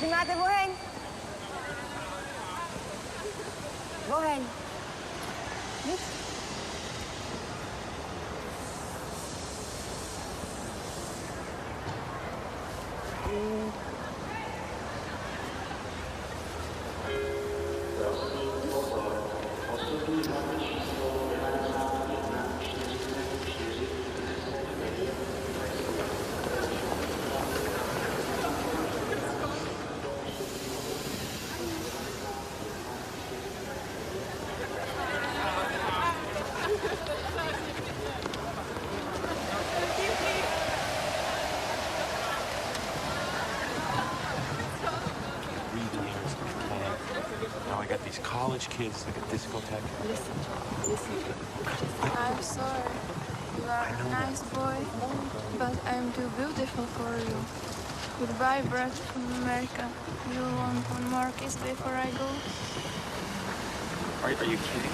Filmate, wohin? Wohin? Nichts? Now I got these college kids like a discotheque. Listen. I'm sorry. You are a nice boy, but I'm too beautiful for you. Goodbye, Brad from America. You want one more kiss before I go? Are you kidding?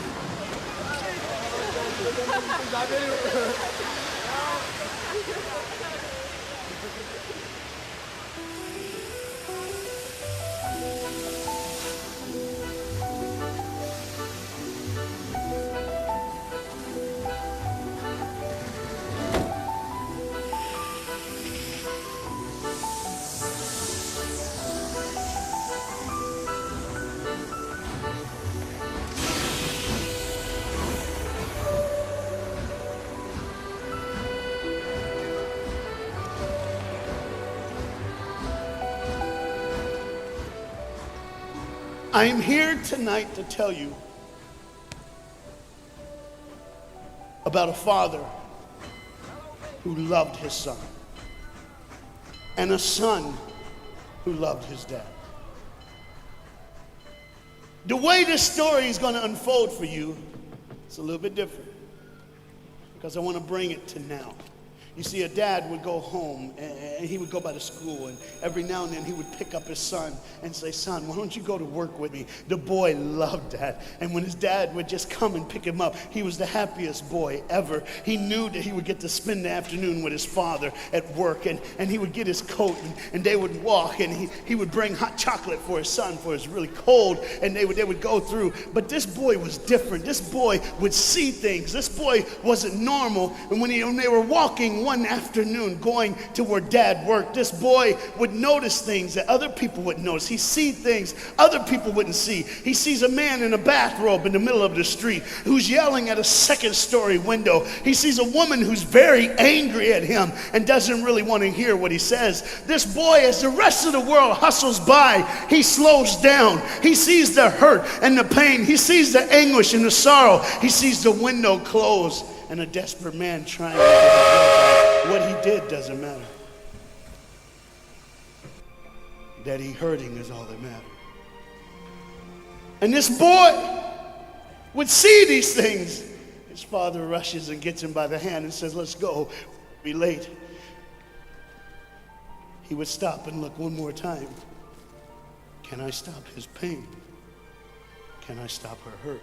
I'm here tonight to tell you about a father who loved his son and a son who loved his dad. The way this story is going to unfold for you, it's a little bit different because I want to bring it to now. You see, a dad would go home and he would go by the school, and every now and then he would pick up his son and say, "Son, why don't you go to work with me?" The boy loved that. And when his dad would just come and pick him up, he was the happiest boy ever. He knew that he would get to spend the afternoon with his father at work, and he would get his coat and they would walk, and he would bring hot chocolate for his son for it's really cold, and they would go through. But this boy was different. This boy would see things. This boy wasn't normal. And when they were walking one afternoon going to where dad worked, this boy would notice things that other people wouldn't notice. He see things other people wouldn't see. He sees a man in a bathrobe in the middle of the street who's yelling at a second-story window. He sees a woman who's very angry at him and doesn't really want to hear what he says. This boy, as the rest of the world hustles by, he slows down. He sees the hurt and the pain. He sees the anguish and the sorrow. He sees the window close and a desperate man trying to get his life out. What he did doesn't matter. That he hurting is all that matters. And this boy would see these things. His father rushes and gets him by the hand and says, "Let's go, be late." He would stop and look one more time. Can I stop his pain? Can I stop her hurt?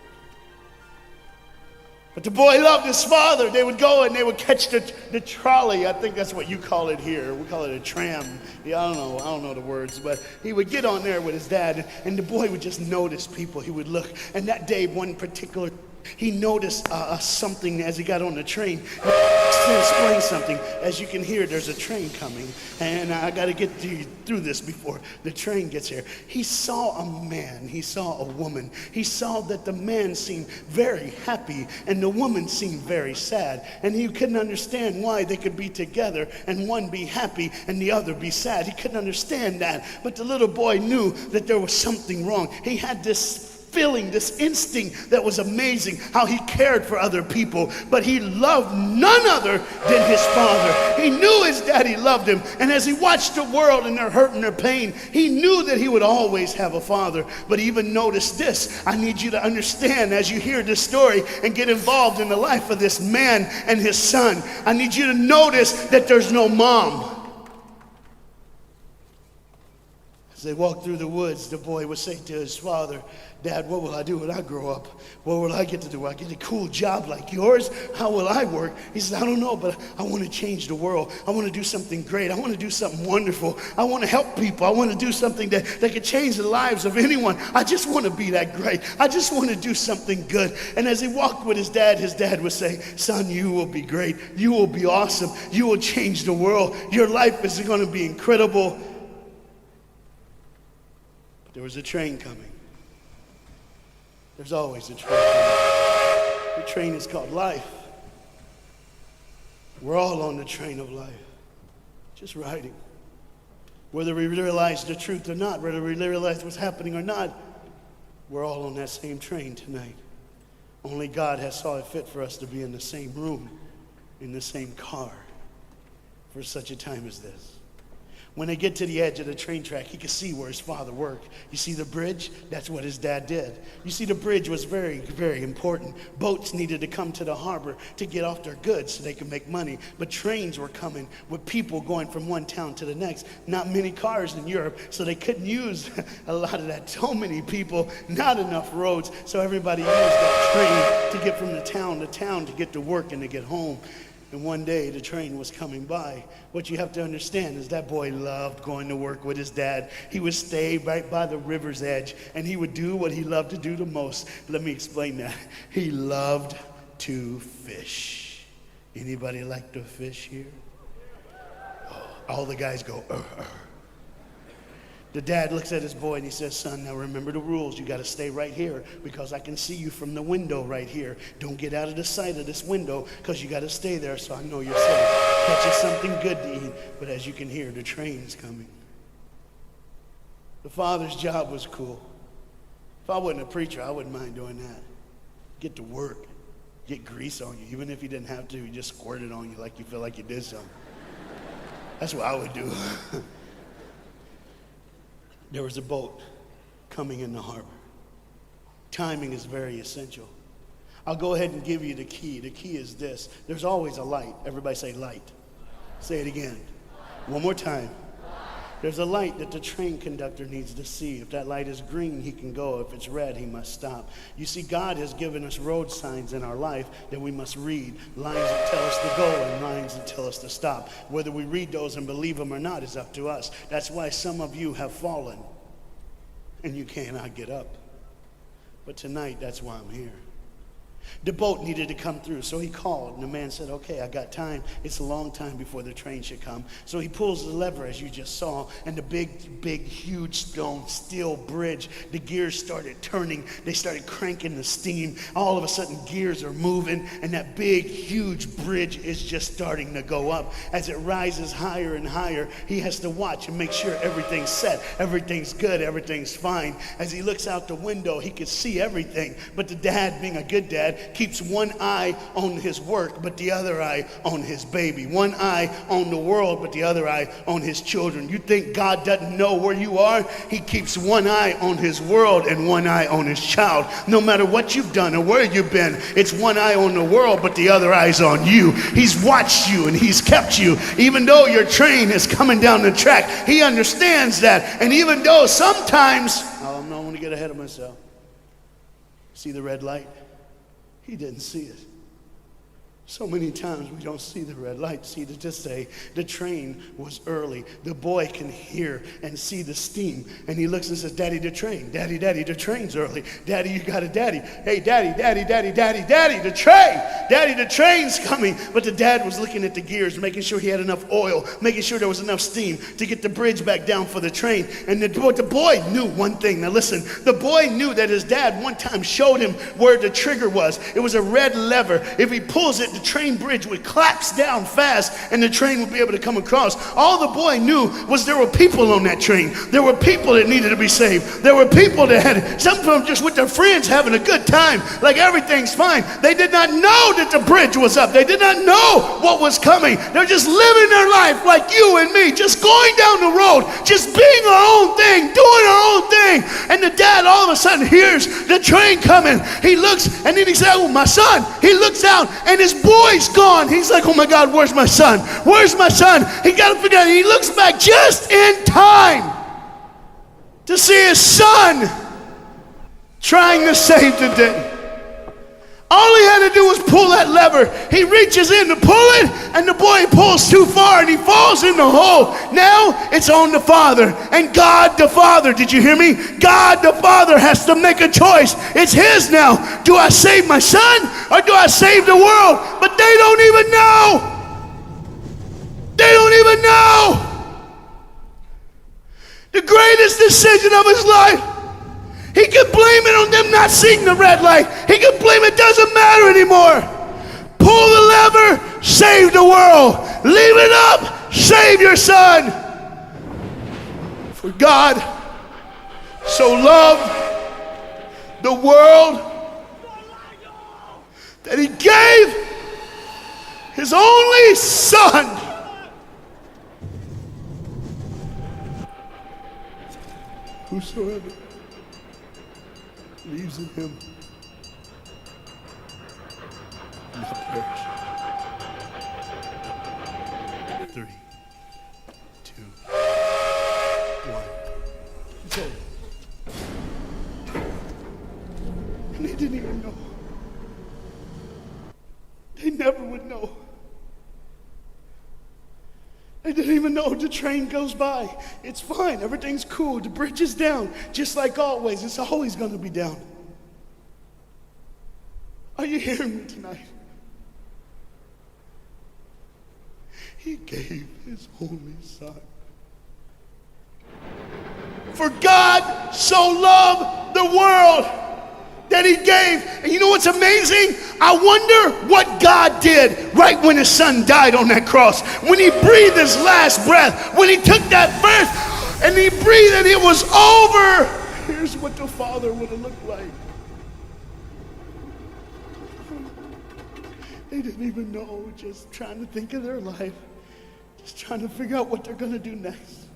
But the boy loved his father. They would go and they would catch the trolley. I think that's what you call it here. We call it a tram. Yeah, I don't know the words, but he would get on there with his dad, and the boy would just notice people. He would look, and that day, one particular, he noticed something as he got on the train. To explain something, as you can hear, there's a train coming, and I got to get through this before the train gets here. He saw a man, he saw a woman. He saw that the man seemed very happy and the woman seemed very sad, and he couldn't understand why they could be together and one be happy and the other be sad. He couldn't understand that, but the little boy knew that there was something wrong. He had this feeling, this instinct that was amazing, how he cared for other people, but he loved none other than his father. He knew his daddy loved him, and as he watched the world and their hurt and their pain, he knew that he would always have a father. But even notice this, I need you to understand as you hear this story and get involved in the life of this man and his son, I need you to notice that there's no mom. As they walked through the woods, the boy would say to his father, Dad, what will I do when I grow up? What will I get to do? Will I get a cool job like yours? How will I work? He said, I don't know, but I want to change the world. I want to do something great. I want to do something wonderful. I want to help people. I want to do something that could change the lives of anyone. I just want to be that great. I just want to do something good. And as he walked with his dad would say, son, you will be great. You will be awesome. You will change the world. Your life is going to be incredible. But there was a train coming. There's always a train coming. The train is called life. We're all on the train of life, just riding. Whether we realize the truth or not, whether we realize what's happening or not, we're all on that same train tonight. Only God has saw it fit for us to be in the same room, in the same car, for such a time as this. When they get to the edge of the train track, he could see where his father worked. You see the bridge? That's what his dad did. You see, the bridge was very, very important. Boats needed to come to the harbor to get off their goods so they could make money. But trains were coming with people going from one town to the next. Not many cars in Europe, so they couldn't use a lot of that. So many people, not enough roads, so everybody used that train to get from the town to town to get to work and to get home. And one day the train was coming by. What you have to understand is that boy loved going to work with his dad. He would stay right by the river's edge, and he would do what he loved to do the most. Let me explain that. He loved to fish. Anybody like to fish here? Oh, all the guys go, The dad looks at his boy and he says, son, now remember the rules. You got to stay right here because I can see you from the window right here. Don't get out of the sight of this window because you got to stay there so I know you're safe. Catch you something good to eat. But as you can hear, the train's coming. The father's job was cool. If I wasn't a preacher, I wouldn't mind doing that. Get to work. Get grease on you. Even if you didn't have to, you just squirt it on you like you feel like you did something. That's what I would do. There was a boat coming in the harbor. Timing is very essential. I'll go ahead and give you the key. The key is this. There's always a light. Everybody say light. Say it again. One more time. There's a light that the train conductor needs to see. If that light is green, he can go. If it's red, he must stop. You see, God has given us road signs in our life that we must read. Lines that tell us to go and lines that tell us to stop. Whether we read those and believe them or not is up to us. That's why some of you have fallen and you cannot get up. But tonight, that's why I'm here. The boat needed to come through, so he called, and the man said, okay, I got time. It's a long time before the train should come. So he pulls the lever, as you just saw, and the big, huge steel bridge, the gears started turning. They started cranking the steam. All of a sudden, gears are moving, and that big, huge bridge is just starting to go up. As it rises higher and higher, he has to watch and make sure everything's set, everything's good, everything's fine. As he looks out the window, he can see everything, but the dad, being a good dad, keeps one eye on his work, but the other eye on his baby. One eye on the world, but the other eye on his children. You think God doesn't know where you are? He keeps one eye on his world and one eye on his child. No matter what you've done or where you've been, it's one eye on the world, but the other eye's on you. He's watched you and he's kept you. Even though your train is coming down the track, he understands that. And even though sometimes, I'm not going to get ahead of myself. See the red light? He didn't see it. So many times we don't see the red light. See, to just say the train was early. The boy can hear and see the steam. And he looks and says, Daddy, the train. Daddy, the train's early. Daddy, you got a daddy. Hey, Daddy, the train. Daddy, the train's coming. But the dad was looking at the gears, making sure he had enough oil, making sure there was enough steam to get the bridge back down for the train. And the boy knew one thing. Now listen, the boy knew that his dad one time showed him where the trigger was. It was a red lever. If he pulls it, the train bridge would collapse down fast and the train would be able to come across. All the boy knew was there were people on that train. There were people that needed to be saved. There were people that had, some of them just with their friends having a good time, like everything's fine. They did not know that the bridge was up. They did not know what was coming. They're just living their life like you and me, just going down the road, just being our own thing, doing our own thing. And the dad all of a sudden hears the train coming. He looks and then he says, oh, my son. He looks out and his boy's gone. He's like, oh my God, where's my son? Where's my son? He got to figure out. He looks back just in time. to see his son trying to save the day. All he had to do was pull that lever. He reaches in to pull it, and the boy pulls too far, and he falls in the hole. Now it's on the Father, and God the Father, did you hear me? God the Father has to make a choice. It's his now. Do I save my son, or do I save the world? But they don't even know. They don't even know. The greatest decision of his life. He could blame it on them not seeing the red light. He could blame it doesn't matter anymore. Pull the lever, save the world. Leave it up, save your son. For God so loved the world that he gave his only son. Whosoever believes in him will not perish. 3, 2, 1. Okay. And they didn't even know. They never would know. They didn't even know the train goes by. It's fine. Everything's cool. The bridge is down. Just like always. It's always going to be down. Are you hearing me tonight? He gave his only son. For God so loved the world that he gave. And you know what's amazing? I wonder what God did right when his son died on that cross. When he breathed his last breath. When he took that breath and he breathed and it was over. Here's what the Father would have looked like. They didn't even know, just trying to think of their life. Just trying to figure out what they're going to do next.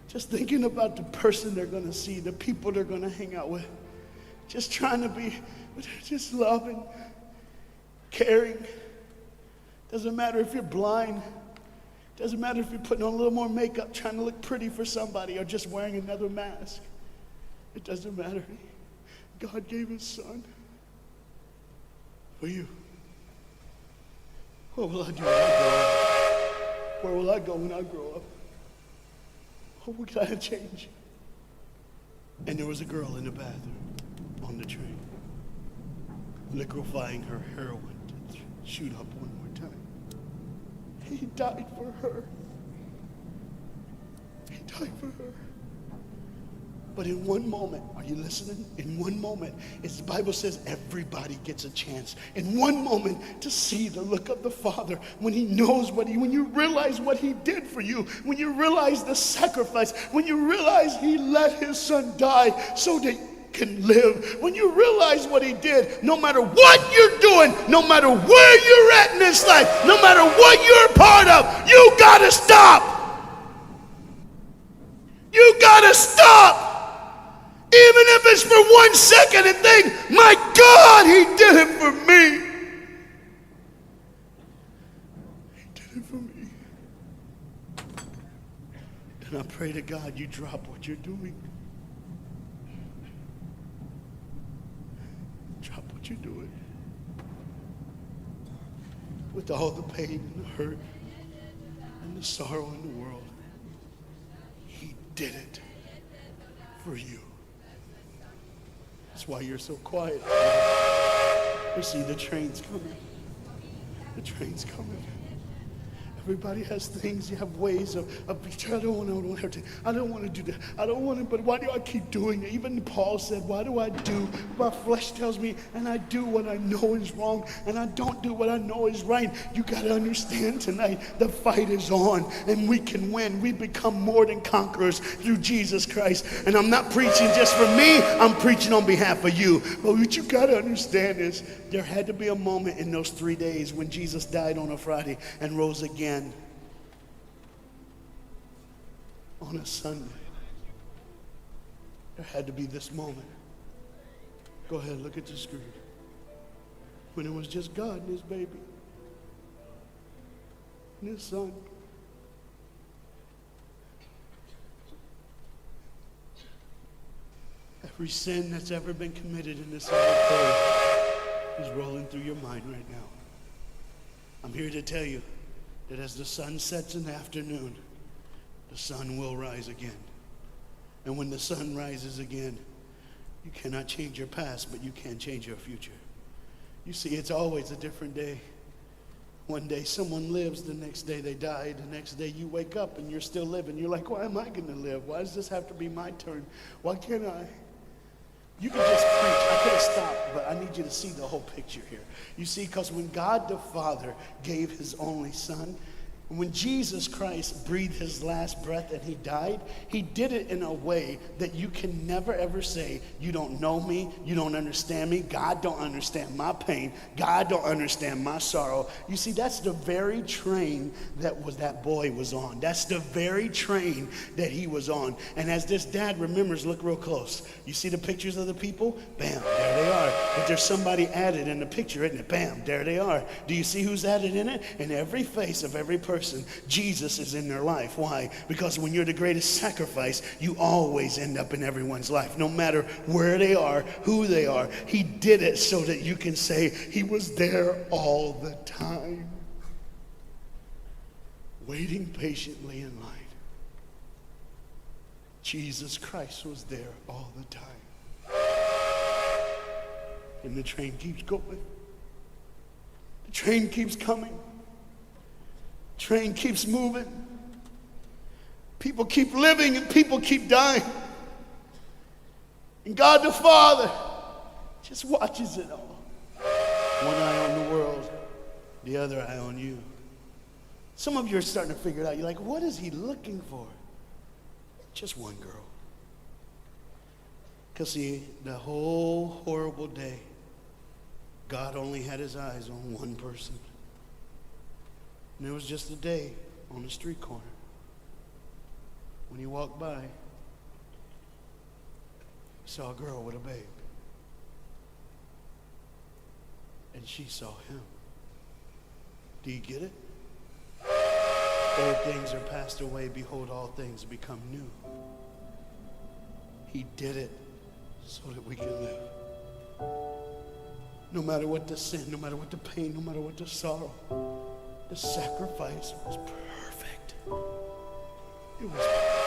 Just thinking about the person they're going to see, the people they're going to hang out with. Just trying to be, just loving, caring. Doesn't matter if you're blind. Doesn't matter if you're putting on a little more makeup, trying to look pretty for somebody, or just wearing another mask. It doesn't matter. God gave his son for you. What will I do when I grow up? Where will I go when I grow up? What can I change? And there was a girl in the bathroom on the train, liquefying her heroin to shoot up one more time. He died for her. He died for her. But in one moment, are you listening? In one moment, as the Bible says, everybody gets a chance. In one moment to see the look of the Father when he knows when you realize what he did for you, when you realize the sacrifice, when you realize he let his son die so that you can live, when you realize what he did, no matter what you're doing, no matter where you're at in this life, no matter what you're a part of, you gotta stop. You gotta stop. Even if it's for 1 second, and think, my God, he did it for me. He did it for me. And I pray to God you drop what you're doing. Drop what you're doing. With all the pain and the hurt and the sorrow in the world, he did it for you. That's why you're so quiet. You see, the train's coming. The train's coming. Everybody has things, you have ways of I don't want to, I don't want to do that. I don't want to, but why do I keep doing it? Even Paul said, why do I do? My flesh tells me, and I do what I know is wrong, and I don't do what I know is right. You got to understand tonight, the fight is on, and we can win. We become more than conquerors through Jesus Christ. And I'm not preaching just for me, I'm preaching on behalf of you. But what you got to understand is, there had to be a moment in those 3 days when Jesus died on a Friday and rose again on a Sunday. There had to be this moment. Go ahead, look at the screen. When it was just God and his baby and his son. Every sin that's ever been committed in this auditorium is rolling through your mind right now. I'm here to tell you that as the sun sets in the afternoon, the sun will rise again. And when the sun rises again, you cannot change your past, but you can change your future. You see, it's always a different day. One day someone lives, the next day they die, the next day you wake up and you're still living. You're like, why am I going to live? Why does this have to be my turn? Why can't I? You can just preach. I could have stopped, but I need you to see the whole picture here. You see, because when God the Father gave his only son, when Jesus Christ breathed his last breath and he died, he did it in a way that you can never ever say, you don't know me, you don't understand me, God don't understand my pain, God don't understand my sorrow. You see, that's the very train that boy was on. That's the very train that he was on. And as this dad remembers, look real close. You see the pictures of the people? Bam, there they are. But there's somebody added in the picture, isn't it? Bam, there they are. Do you see who's added in it? In every face of every person, Jesus is in their life. Why? Because when you're the greatest sacrifice, you always end up in everyone's life. No matter where they are, who they are, he did it so that you can say he was there all the time, waiting patiently in line. Jesus Christ was there all the time. And the train keeps going. The train keeps coming. Train keeps moving. People keep living and people keep dying. And God the Father just watches it all. One eye on the world, the other eye on you. Some of you are starting to figure it out. You're like, what is he looking for? Just one girl. Because see, the whole horrible day, God only had his eyes on one person. And it was just a day on the street corner. When he walked by, he saw a girl with a babe. And she saw him. Do you get it? Old things are passed away. Behold, all things become new. He did it so that we can live. No matter what the sin, no matter what the pain, no matter what the sorrow, the sacrifice was perfect. It was perfect.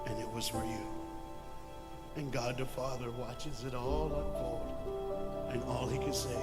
And it was for you. And God the Father watches it all unfold. And all he can say